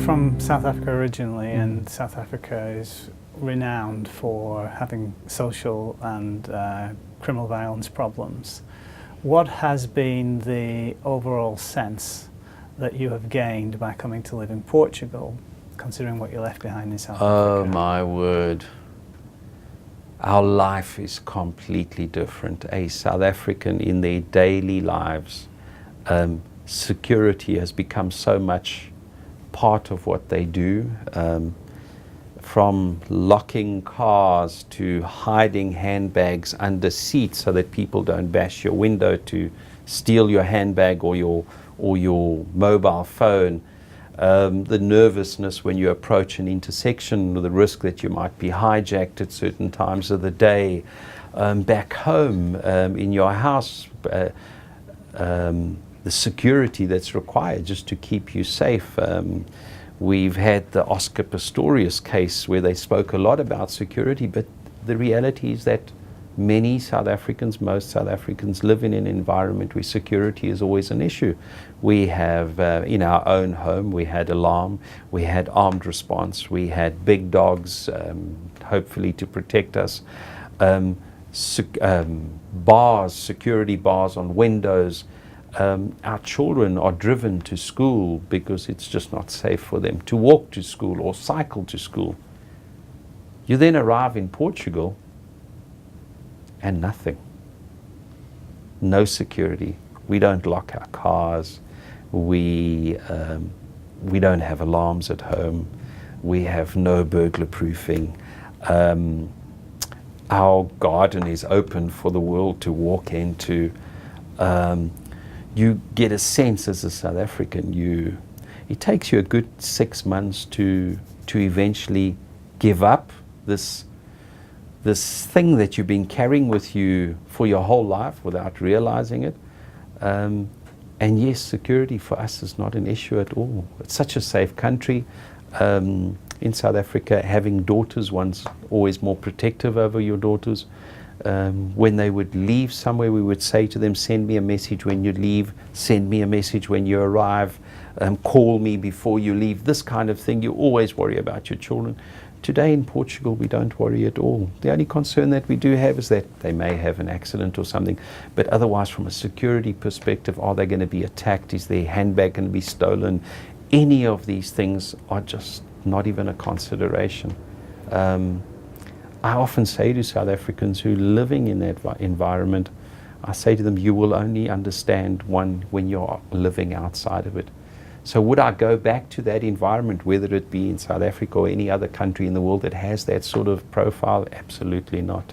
from South Africa originally, and South Africa is renowned for having social and criminal violence problems. What has been the overall sense that you have gained by coming to live in Portugal, considering what you left behind in South Africa? Oh my word. Our life is completely different. A South African in their daily lives, security has become so much part of what they do. From locking cars to hiding handbags under seats so that people don't bash your window to steal your handbag or your mobile phone. The nervousness when you approach an intersection, the risk that you might be hijacked at certain times of the day. Back home in your house, the security that's required just to keep you safe. We've had the Oscar Pistorius case where they spoke a lot about security, but the reality is that many South Africans, most South Africans, live in an environment where security is always an issue. We have, in our own home, we had alarm, we had armed response, we had big dogs, hopefully to protect us, bars, security bars on windows. Our children are driven to school because it's just not safe for them to walk to school or cycle to school. You then arrive in Portugal and nothing. No security. We don't lock our cars. We don't have alarms at home. We have no burglar proofing. Our garden is open for the world to walk into. You get a sense as a South African, it takes you a good 6 months to eventually give up this thing that you've been carrying with you for your whole life without realizing it. And yes, security for us is not an issue at all. It's such a safe country. In South Africa, having daughters, one's always more protective over your daughters. When they would leave somewhere, we would say to them, send me a message when you leave, send me a message when you arrive, call me before you leave, this kind of thing. You always worry about your children. Today in Portugal, we don't worry at all. The only concern that we do have is that they may have an accident or something, but otherwise from a security perspective, are they going to be attacked? Is their handbag going to be stolen? Any of these things are just not even a consideration. I often say to South Africans who are living in that environment, I say to them, you will only understand one when you're living outside of it. So would I go back to that environment, whether it be in South Africa or any other country in the world that has that sort of profile? Absolutely not.